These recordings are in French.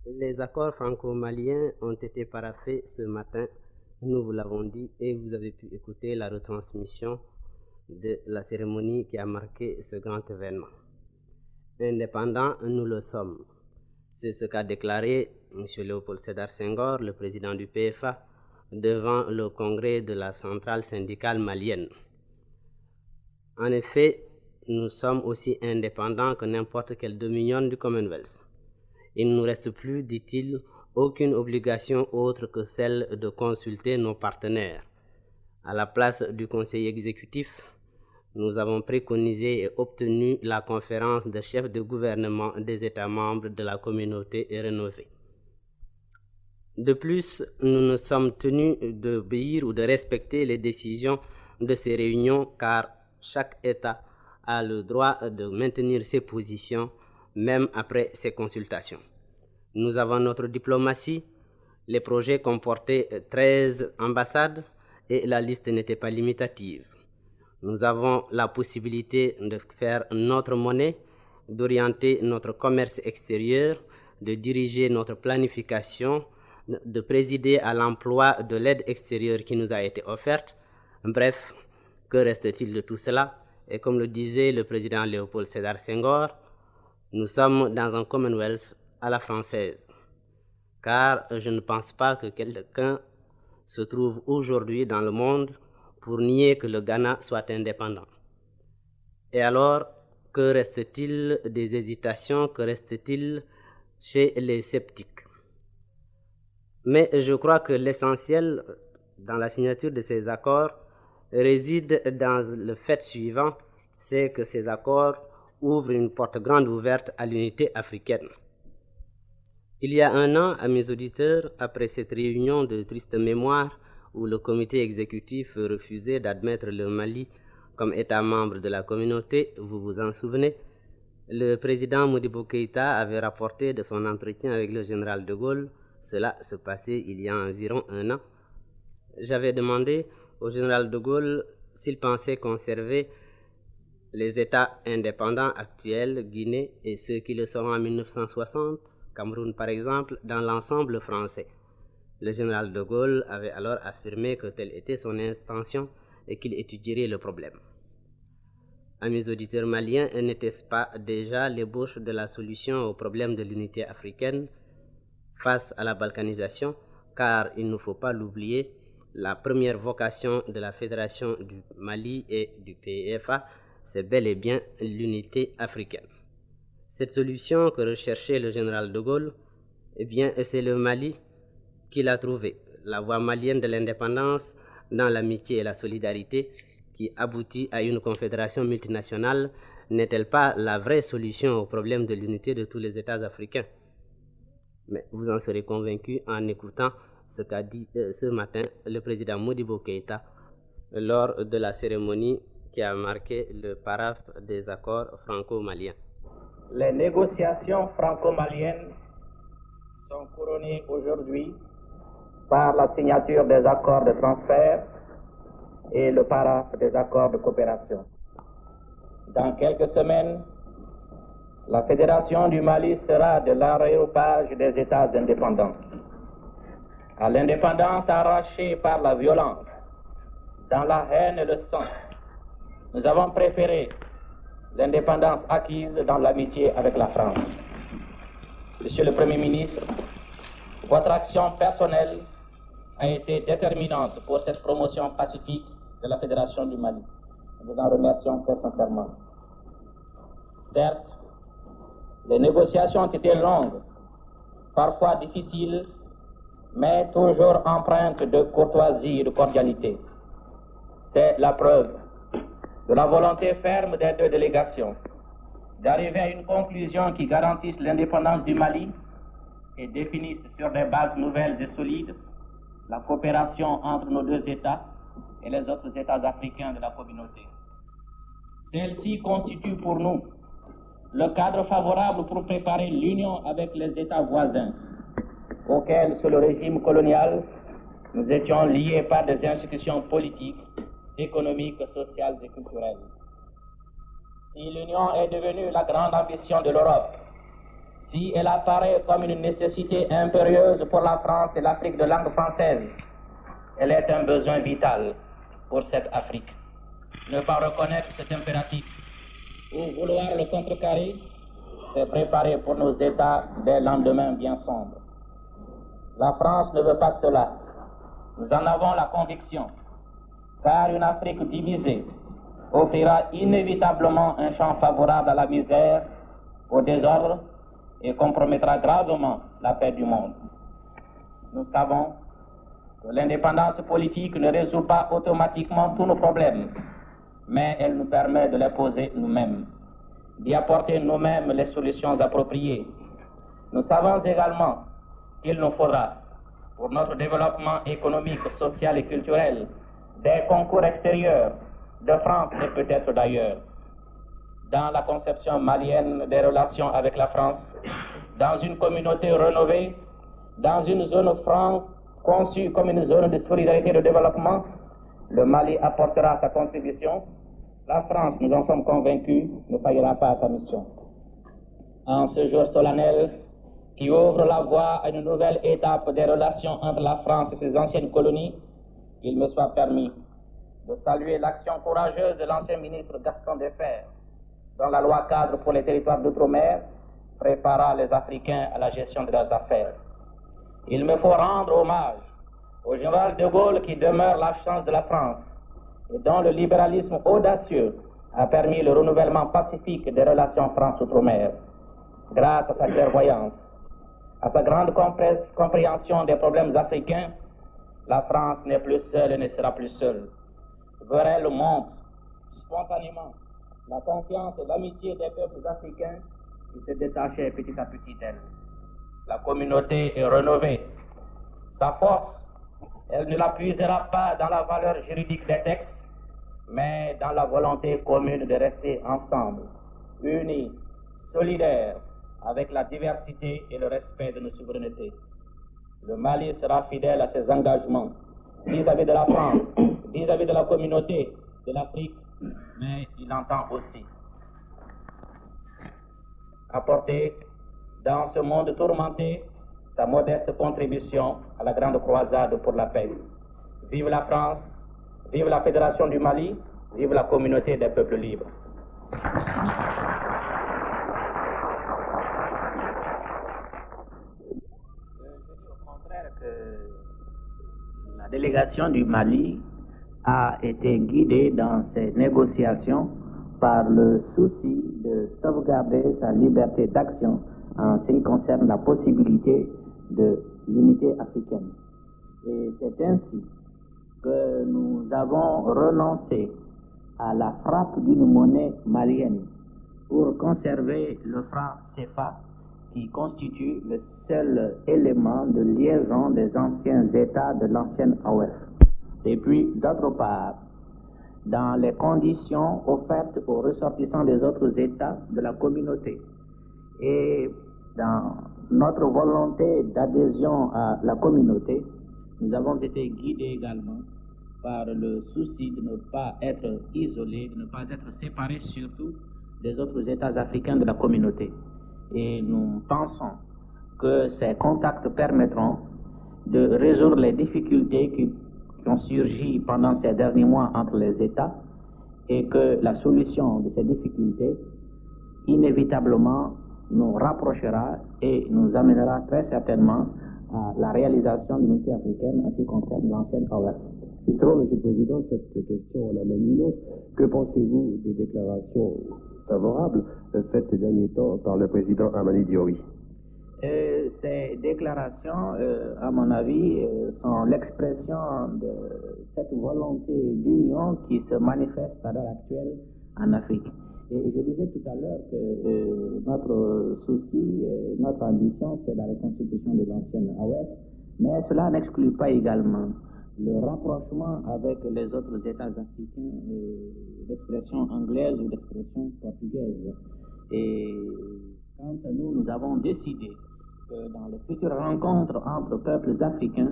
Les accords franco-maliens ont été paraphés ce matin, nous vous l'avons dit, et vous avez pu écouter la retransmission de la cérémonie qui a marqué ce grand événement. Indépendants, nous le sommes. C'est ce qu'a déclaré M. Léopold Sédar Senghor, le président du PFA, devant le congrès de la centrale syndicale malienne. En effet, nous sommes aussi indépendants que n'importe quel dominion du Commonwealth. Il ne nous reste plus, dit-il, aucune obligation autre que celle de consulter nos partenaires. À la place du Conseil exécutif, nous avons préconisé et obtenu la conférence des chefs de gouvernement des États membres de la communauté rénovée. De plus, nous ne sommes tenus d'obéir ou de respecter les décisions de ces réunions car chaque État a le droit de maintenir ses positions même après ces consultations. Nous avons notre diplomatie, les projets comportaient 13 ambassades et la liste n'était pas limitative. Nous avons la possibilité de faire notre monnaie, d'orienter notre commerce extérieur, de diriger notre planification, de présider à l'emploi de l'aide extérieure qui nous a été offerte. Bref, que reste-t-il de tout cela? Et comme le disait le président Léopold Sédar Senghor, nous sommes dans un Commonwealth à la française, car je ne pense pas que quelqu'un se trouve aujourd'hui dans le monde pour nier que le Ghana soit indépendant. Et alors, que reste-t-il des hésitations, que reste-t-il chez les sceptiques? Mais je crois que l'essentiel dans la signature de ces accords réside dans le fait suivant, c'est que ces accords ouvrent une porte grande ouverte à l'unité africaine. Il y a un an, à mes auditeurs, après cette réunion de triste mémoire où le comité exécutif refusait d'admettre le Mali comme État membre de la communauté, vous vous en souvenez, le président Modibo Keïta avait rapporté de son entretien avec le général de Gaulle. Cela se passait il y a environ un an. J'avais demandé au général de Gaulle s'il pensait conserver les États indépendants actuels, Guinée et ceux qui le seront en 1960, Cameroun par exemple, dans l'ensemble français. Le général de Gaulle avait alors affirmé que telle était son intention et qu'il étudierait le problème. À mes auditeurs maliens, n'était-ce pas déjà l'ébauche de la solution au problème de l'unité africaine face à la balkanisation, car il ne faut pas l'oublier, la première vocation de la Fédération du Mali et du PFA, c'est bel et bien l'unité africaine. Cette solution que recherchait le général de Gaulle, eh bien, c'est le Mali qui l'a trouvée, la voie malienne de l'indépendance dans l'amitié et la solidarité qui aboutit à une confédération multinationale, n'est-elle pas la vraie solution au problème de l'unité de tous les États africains? Mais vous en serez convaincus en écoutant ce qu'a dit ce matin le président Modibo Keïta lors de la cérémonie qui a marqué le paraphe des accords franco-maliens. Les négociations franco-maliennes sont couronnées aujourd'hui par la signature des accords de transfert et le paraphe des accords de coopération. Dans quelques semaines, la Fédération du Mali sera de l'aréopage des États indépendants. À l'indépendance arrachée par la violence, dans la haine et le sang, nous avons préféré l'indépendance acquise dans l'amitié avec la France. Monsieur le Premier ministre, votre action personnelle a été déterminante pour cette promotion pacifique de la Fédération du Mali. Nous vous en remercions très sincèrement. Certes, les négociations ont été longues, parfois difficiles, mais toujours empreintes de courtoisie et de cordialité. C'est la preuve de la volonté ferme des deux délégations d'arriver à une conclusion qui garantisse l'indépendance du Mali et définisse sur des bases nouvelles et solides la coopération entre nos deux États et les autres États africains de la communauté. Celle-ci constitue pour nous le cadre favorable pour préparer l'union avec les États voisins, auxquels, sous le régime colonial, nous étions liés par des institutions politiques, économiques, sociales et culturelles. Si l'union est devenue la grande ambition de l'Europe, si elle apparaît comme une nécessité impérieuse pour la France et l'Afrique de langue française, elle est un besoin vital pour cette Afrique. Ne pas reconnaître cet impératif ou vouloir le contrecarrer, c'est préparer pour nos États des lendemains bien sombres. La France ne veut pas cela. Nous en avons la conviction, car une Afrique divisée offrira inévitablement un champ favorable à la misère, au désordre et compromettra gravement la paix du monde. Nous savons que l'indépendance politique ne résout pas automatiquement tous nos problèmes, mais elle nous permet de les poser nous-mêmes, d'y apporter nous-mêmes les solutions appropriées. Nous savons également qu'il nous faudra, pour notre développement économique, social et culturel, des concours extérieurs de France et peut-être d'ailleurs. Dans la conception malienne des relations avec la France, dans une communauté rénovée, dans une zone franque conçue comme une zone de solidarité et de développement, le Mali apportera sa contribution. La France, nous en sommes convaincus, ne faillira pas à sa mission. En ce jour solennel qui ouvre la voie à une nouvelle étape des relations entre la France et ses anciennes colonies, qu'il me soit permis de saluer l'action courageuse de l'ancien ministre Gaston Defferre, dont la loi cadre pour les territoires d'outre-mer prépara les Africains à la gestion de leurs affaires. Il me faut rendre hommage au général de Gaulle qui demeure la chance de la France et dont le libéralisme audacieux a permis le renouvellement pacifique des relations France-outre-mer. Grâce à sa clairvoyance, à sa grande compréhension des problèmes africains, la France n'est plus seule et ne sera plus seule. Vers elle montre spontanément la confiance et l'amitié des peuples africains qui se détachaient petit à petit d'elle. La communauté est rénovée. Sa force, elle ne la puisera pas dans la valeur juridique des textes, mais dans la volonté commune de rester ensemble, unis, solidaires, avec la diversité et le respect de nos souverainetés. Le Mali sera fidèle à ses engagements vis-à-vis de la France, vis-à-vis de la communauté de l'Afrique, mais il entend aussi apporter dans ce monde tourmenté sa modeste contribution à la grande croisade pour la paix. Vive la France, vive la Fédération du Mali, vive la communauté des peuples libres. La délégation du Mali a été guidée dans ses négociations par le souci de sauvegarder sa liberté d'action en ce qui concerne la possibilité de l'unité africaine. Et c'est ainsi que nous avons renoncé à la frappe d'une monnaie malienne pour conserver le franc CFA qui constitue le seul élément de liaison des anciens États de l'ancienne AOF. Et puis, d'autre part, dans les conditions offertes aux ressortissants des autres États de la communauté et dans notre volonté d'adhésion à la communauté, nous avons été guidés également par le souci de ne pas être isolés, de ne pas être séparés surtout des autres États africains de la communauté. Et nous pensons que ces contacts permettront de résoudre les difficultés qui ont surgi pendant ces derniers mois entre les États et que la solution de ces difficultés inévitablement nous rapprochera et nous amènera très certainement à la réalisation d'une unité africaine en ce qui concerne l'ancienne AOF. Justement, M. le Président, cette question en amène une autre. Que pensez-vous des déclarations favorables faites ces derniers temps par le président Hamani Diori? Ces déclarations, à mon avis, sont l'expression de cette volonté d'union qui se manifeste à l'heure actuelle en Afrique. Et je disais tout à l'heure que notre souci, notre ambition, c'est la reconstitution de l'ancienne AOF, mais cela n'exclut pas également le rapprochement avec les autres États africains d'expression anglaise ou d'expression portugaise. Et quant à nous, nous avons décidé que dans les futures rencontres entre peuples africains,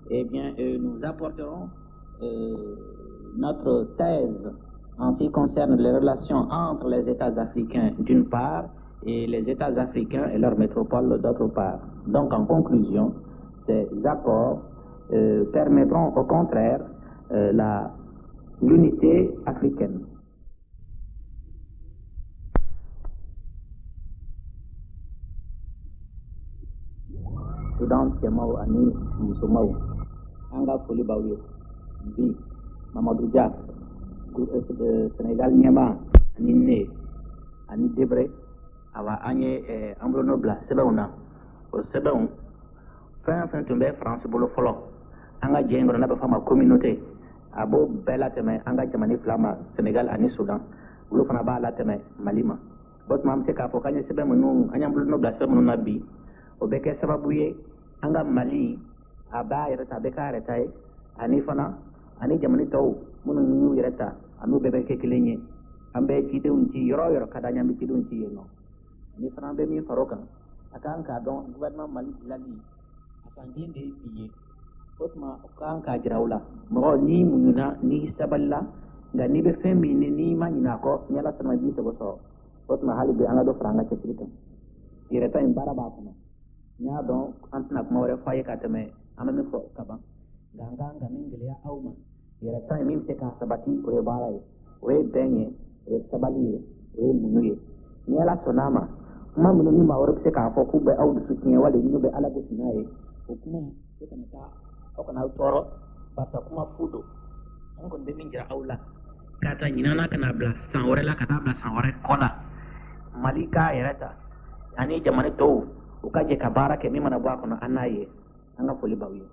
eh bien, nous apporterons notre thèse en ce qui concerne les relations entre les États africains d'une part et les États africains et leurs métropoles d'autre part. Donc en conclusion, ces accords permettront au contraire l'unité africaine. Soudan Tiamao Ani Musomao Anga Foli Baouye Bi Mamadou Dia Sénégal Niama Ani Ne Ani Debre Awa Anye Ambrono Bla Sebaouna au Sebaon fin tumbe France Bolo Folo Anga Djengro na fama communauté Abo Bela Teme Anga Jamani Flama Sénégal Ani Soudan Bolo Fana Ba La Teme Malima Bot Mam Seka Fokanye Sebemunu Anyambrono Bla Sebaouna Nabi Obeke Sababuye Anga Mali aba yereta beka reta ani fana ani jamani taw munu ñu yereta anu bebe ke kilenye ambe ci de unci yoro kada nyambi ci dunci yeno ni fana be mi faroka akan ka don gouvernement Mali lali asan de biye otma kan ka jirawla mo ni mununa ni saballa nga ni be fembi ni manyina ko nyala sama bi se so otma halibe anga do franga ci sirita yereta en baraba ko nya don antna kuma wore faye ka teme amami fo kaban ganga ngamingele ya auma yera tan mi se ka sabati o e barai o e benye o e sabali o e munuye ni ala sonama kuma munu ni ma wore se ka fo ku be awdu sutien wala ni be ala go sinaye o kuma se kana ta o kana toro basta kuma fudo on ko de min jira awla kata nyinana kana bla san wore la kata bla san wore kola malika yerata ani jamane to ukaje kabara ke mima na bwako na anaye anga foli bawiye